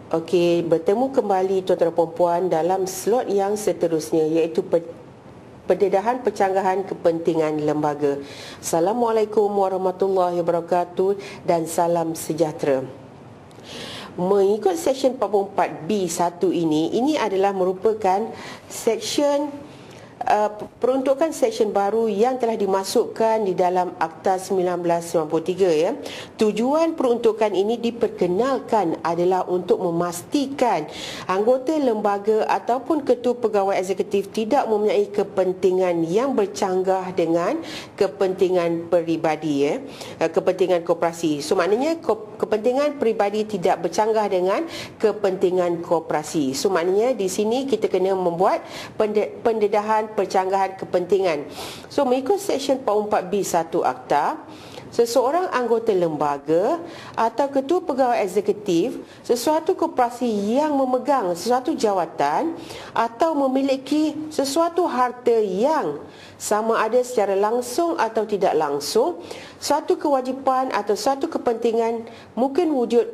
Okey, bertemu kembali tuan-tuan dan puan-puan dalam slot yang seterusnya, iaitu pendedahan pencanggahan kepentingan lembaga. Assalamualaikum warahmatullahi wabarakatuh dan salam sejahtera. Mengikut Seksyen 44B1 ini adalah merupakan seksyen peruntukan seksyen baru yang telah dimasukkan di dalam Akta 1993 ya. Tujuan peruntukan ini diperkenalkan adalah untuk memastikan anggota lembaga ataupun ketua pegawai eksekutif tidak mempunyai kepentingan yang bercanggah dengan kepentingan peribadi ya. Kepentingan koperasi. So maknanya kepentingan peribadi tidak bercanggah dengan kepentingan koperasi. So maknanya di sini kita kena membuat pendedahan pencanggahan kepentingan. So mengikut Seksyen 44B1 Akta, seseorang anggota lembaga atau ketua pegawai eksekutif sesuatu koperasi yang memegang sesuatu jawatan atau memiliki sesuatu harta yang sama ada secara langsung atau tidak langsung, suatu kewajipan atau suatu kepentingan mungkin wujud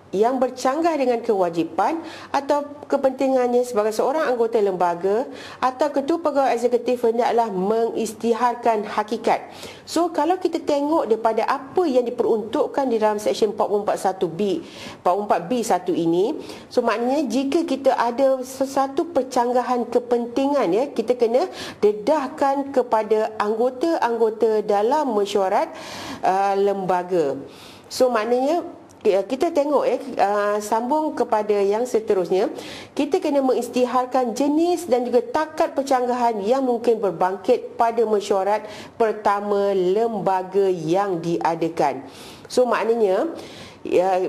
yang bercanggah dengan kewajipan atau kepentingannya sebagai seorang anggota lembaga atau ketua pegawai eksekutif hendaklah mengisytiharkan hakikat. So kalau kita tengok daripada apa yang diperuntukkan di dalam Seksyen 44B1 ini, so maknanya jika kita ada sesuatu percanggahan kepentingan ya, kita kena dedahkan kepada anggota-anggota dalam mesyuarat lembaga. So maknanya kita tengok sambung kepada yang seterusnya, kita kena mengisytiharkan jenis dan juga takat pencanggahan yang mungkin berbangkit pada mesyuarat pertama lembaga yang diadakan. So maknanya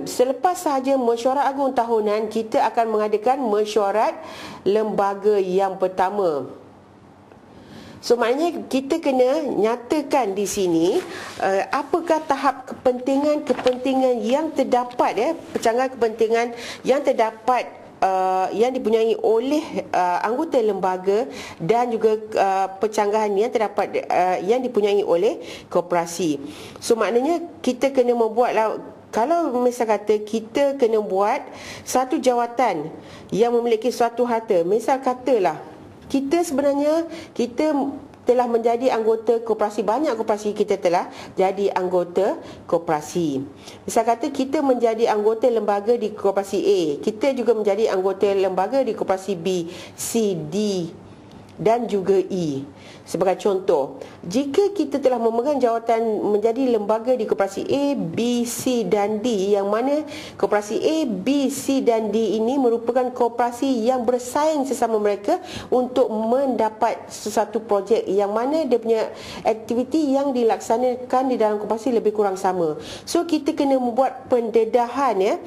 selepas sahaja mesyuarat agung tahunan, kita akan mengadakan mesyuarat lembaga yang pertama. So maknanya kita kena nyatakan di sini apakah tahap kepentingan yang terdapat ya, pencanggahan kepentingan yang terdapat yang dipunyai oleh anggota lembaga dan juga pencanggahan yang terdapat yang dipunyai oleh koperasi. So maknanya kita kena membuatlah, kalau misal kata kita kena buat satu jawatan yang memiliki suatu harta, misal katalah kita telah menjadi anggota koperasi, banyak koperasi kita telah jadi anggota koperasi. Misal kata kita menjadi anggota lembaga di koperasi A, kita juga menjadi anggota lembaga di koperasi B, C, D dan juga E. Sebagai contoh, jika kita telah memegang jawatan menjadi lembaga di koperasi A, B, C dan D, yang mana koperasi A, B, C dan D ini merupakan koperasi yang bersaing sesama mereka untuk mendapat sesuatu projek yang mana dia punya aktiviti yang dilaksanakan di dalam koperasi lebih kurang sama. So kita kena membuat pendedahan ya,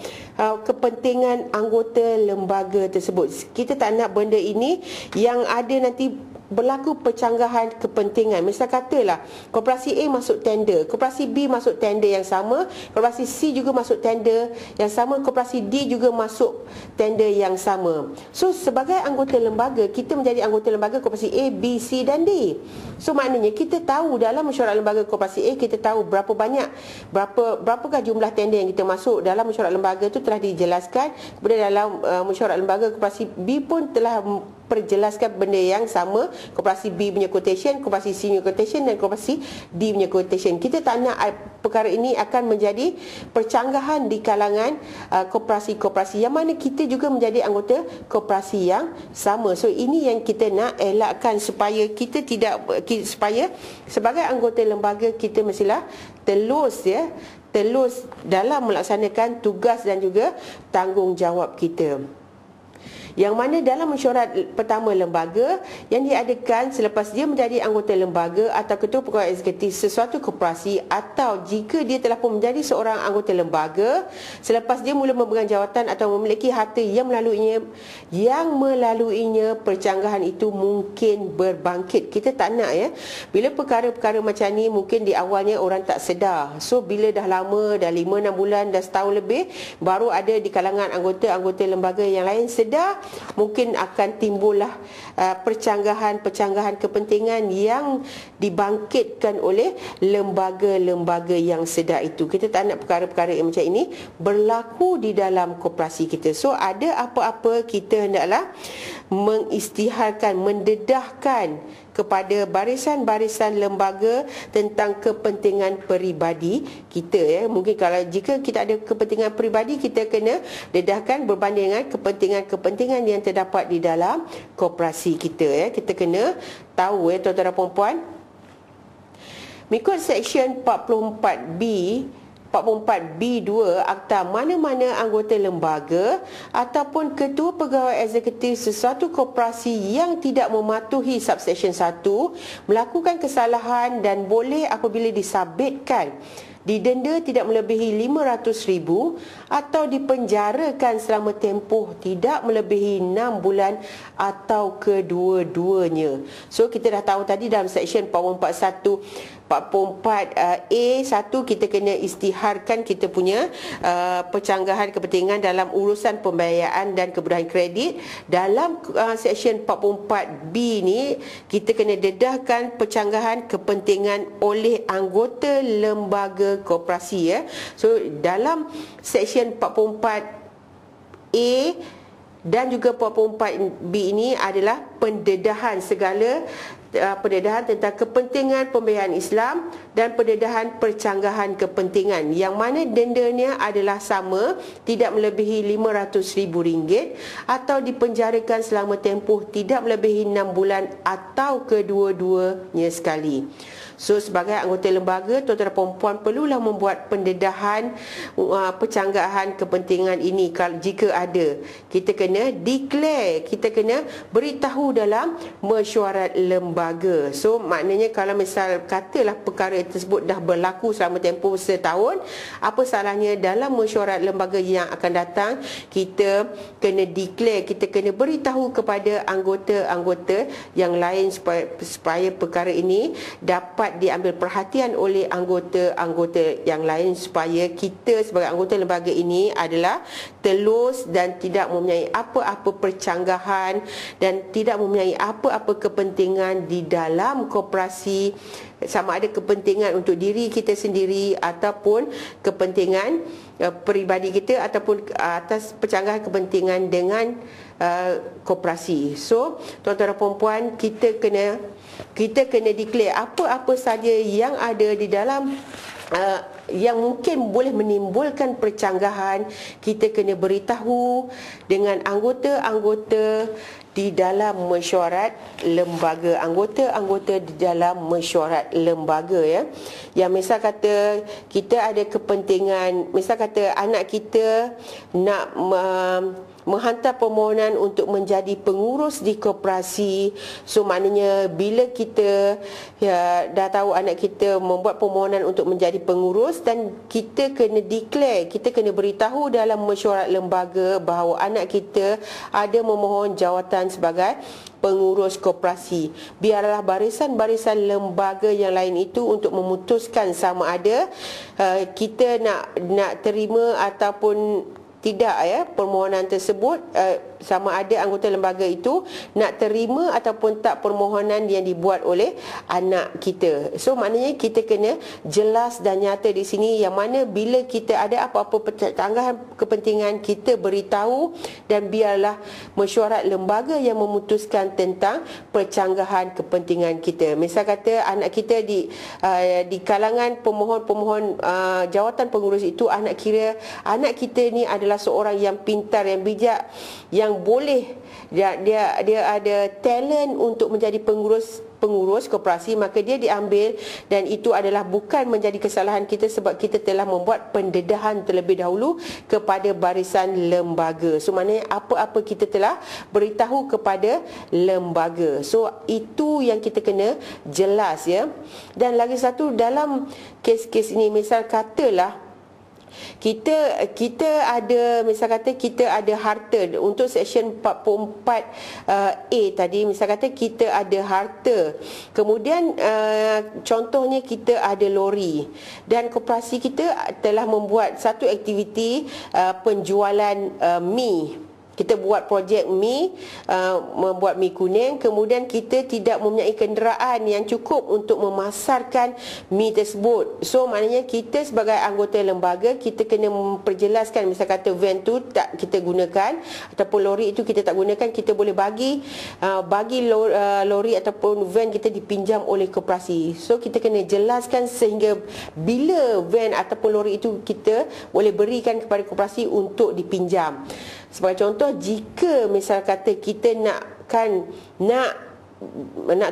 kepentingan anggota lembaga tersebut. Kita tak nak benda ini yang ada nanti berlaku pencanggahan kepentingan. Misal katalah koperasi A masuk tender, koperasi B masuk tender yang sama, koperasi C juga masuk tender yang sama, koperasi D juga masuk tender yang sama. So sebagai anggota lembaga, kita menjadi anggota lembaga koperasi A, B, C dan D. So maknanya kita tahu dalam mesyuarat lembaga koperasi A, kita tahu berapakah jumlah tender yang kita masuk. Dalam mesyuarat lembaga itu telah dijelaskan. Kemudian dalam mesyuarat lembaga koperasi B pun telah perjelaskan benda yang sama. Koperasi B punya quotation, koperasi C punya quotation dan koperasi D punya quotation. Kita tak nak perkara ini akan menjadi percanggahan di kalangan koperasi-koperasi yang mana kita juga menjadi anggota koperasi yang sama. So ini yang kita nak elakkan supaya kita supaya sebagai anggota lembaga kita mestilah telus dalam melaksanakan tugas dan juga tanggungjawab kita. Yang mana dalam mesyuarat pertama lembaga yang diadakan selepas dia menjadi anggota lembaga atau ketua pegawai eksekutif sesuatu koperasi, atau jika dia telah pun menjadi seorang anggota lembaga selepas dia mula memegang jawatan atau memiliki harta yang melaluinya percanggahan itu mungkin berbangkit. Kita tak nak ya, bila perkara-perkara macam ni mungkin di awalnya orang tak sedar. So bila dah lama, dah 5-6 bulan, dah setahun lebih, baru ada di kalangan anggota-anggota lembaga yang lain sedar, mungkin akan timbullah percanggahan kepentingan yang dibangkitkan oleh lembaga-lembaga yang sedar itu. Kita tak nak perkara-perkara yang macam ini berlaku di dalam koperasi kita. So ada apa-apa kita hendaklah mengisytiharkan, mendedahkan kepada barisan-barisan lembaga tentang kepentingan peribadi kita, ya. Mungkin kalau jika kita ada kepentingan peribadi, kita kena dedahkan berbanding dengan kepentingan-kepentingan yang terdapat di dalam koperasi kita, ya. Kita kena tahu, ya, tuan-tuan dan puan-puan, mengikut Seksyen 44B2 Akta, mana-mana anggota lembaga ataupun ketua pegawai eksekutif sesuatu koperasi yang tidak mematuhi subsection 1 melakukan kesalahan dan boleh apabila disabitkan didenda tidak melebihi RM500,000 atau dipenjarakan selama tempoh tidak melebihi 6 bulan atau kedua-duanya. So kita dah tahu tadi dalam Seksyen 44A1 kita kena isytiharkan kita punya percanggahan kepentingan dalam urusan pembiayaan dan kemudahan kredit. Dalam Seksyen 44B ni kita kena dedahkan percanggahan kepentingan oleh anggota lembaga koperasi, ya. So dalam Seksyen 44A dan juga 44B ini adalah pendedahan segala pendedahan tentang kepentingan pembiayaan Islam dan pendedahan percanggahan kepentingan yang mana dendanya adalah sama, tidak melebihi RM500,000 atau dipenjarakan selama tempoh tidak melebihi 6 bulan atau kedua-duanya sekali. So sebagai anggota lembaga, tuan-tuan dan puan-puan perlulah membuat pendedahan percanggahan kepentingan ini. Kalau jika ada, kita kena declare, kita kena beritahu dalam mesyuarat lembaga. So maknanya kalau misal katalah perkara tersebut dah berlaku selama tempoh setahun, apa salahnya dalam mesyuarat lembaga yang akan datang kita kena declare, kita kena beritahu kepada anggota-anggota yang lain supaya perkara ini dapat diambil perhatian oleh anggota-anggota yang lain, supaya kita sebagai anggota lembaga ini adalah telus dan tidak mempunyai apa-apa percanggahan dan tidak mempunyai apa-apa kepentingan di dalam koperasi, sama ada kepentingan untuk diri kita sendiri ataupun kepentingan peribadi kita ataupun atas percanggahan kepentingan dengan koperasi. So tuan-tuan dan puan-puan, kita kena declare apa-apa saja yang ada di dalam yang mungkin boleh menimbulkan percanggahan. Kita kena beritahu dengan anggota-anggota di dalam mesyuarat lembaga, anggota-anggota di dalam mesyuarat lembaga, ya. Yang misal kata kita ada kepentingan, misal kata anak kita nak menghantar permohonan untuk menjadi pengurus di koperasi. So maknanya bila kita dah tahu anak kita membuat permohonan untuk menjadi pengurus, dan kita kena declare, kita kena beritahu dalam mesyuarat lembaga bahawa anak kita ada memohon jawatan sebagai pengurus koperasi. Biarlah barisan-barisan lembaga yang lain itu untuk memutuskan sama ada kita nak terima ataupun tidak, ya, permohonan tersebut, sama ada anggota lembaga itu nak terima ataupun tak permohonan yang dibuat oleh anak kita. So maknanya kita kena jelas dan nyata di sini, yang mana bila kita ada apa-apa percanggahan kepentingan kita beritahu, dan biarlah mesyuarat lembaga yang memutuskan tentang percanggahan kepentingan kita. Misal kata anak kita di kalangan pemohon jawatan pengurus itu, anak kita ni adalah seorang yang pintar, yang bijak, yang boleh dia ada talent untuk menjadi pengurus koperasi, maka dia diambil, dan itu adalah bukan menjadi kesalahan kita sebab kita telah membuat pendedahan terlebih dahulu kepada barisan lembaga. So maknanya apa-apa kita telah beritahu kepada lembaga. So itu yang kita kena jelas, ya. Dan lagi satu, dalam kes-kes ini, misal katalah kita ada, misal kata kita ada harta untuk Seksyen 44A tadi, misal kata kita ada harta, kemudian contohnya kita ada lori, dan koperasi kita telah membuat satu aktiviti penjualan mi. Kita buat projek mi, membuat mi kuning, kemudian kita tidak mempunyai kenderaan yang cukup untuk memasarkan mi tersebut. So maknanya kita sebagai anggota lembaga, kita kena memperjelaskan, misal kata van tu tak kita gunakan ataupun lori itu kita tak gunakan, kita boleh bagi lori ataupun van kita dipinjam oleh koperasi. So kita kena jelaskan sehingga bila van ataupun lori itu kita boleh berikan kepada koperasi untuk dipinjam. Sebagai contoh, jika misal kata kita nak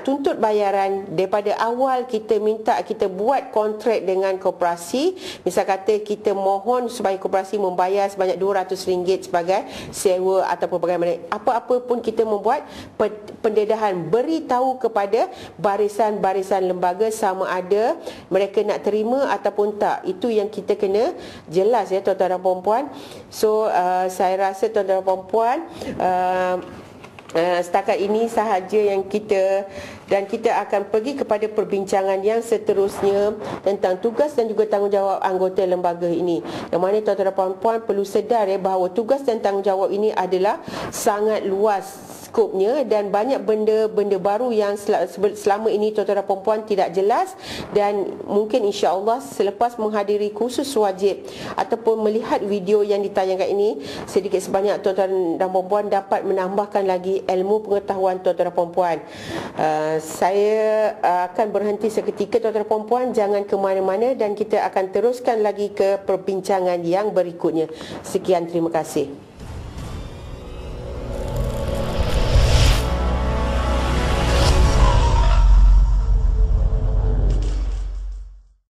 tuntut bayaran, daripada awal kita minta kita buat kontrak dengan koperasi, misal kata kita mohon supaya koperasi membayar sebanyak RM200 sebagai sewa ataupun bagaimana, apa-apa pun kita membuat pendedahan, beritahu kepada barisan-barisan lembaga sama ada mereka nak terima ataupun tak. Itu yang kita kena jelas ya tuan-tuan dan puan-puan. So saya rasa tuan-tuan dan puan-puan, setakat ini sahaja yang kita akan pergi kepada perbincangan yang seterusnya tentang tugas dan juga tanggungjawab anggota lembaga ini. Yang mana tuan-tuan dan puan-puan perlu sedar ya bahawa tugas dan tanggungjawab ini adalah sangat luas skopnya dan banyak benda-benda baru yang selama ini tuan-tuan dan puan-puan tidak jelas, dan mungkin insya-Allah selepas menghadiri kursus wajib ataupun melihat video yang ditayangkan ini, sedikit sebanyak tuan-tuan dan puan-puan dapat menambahkan lagi ilmu pengetahuan tuan-tuan dan puan-puan. Saya akan berhenti seketika tuan-tuan dan puan-puan, jangan ke mana-mana dan kita akan teruskan lagi ke perbincangan yang berikutnya. Sekian, terima kasih.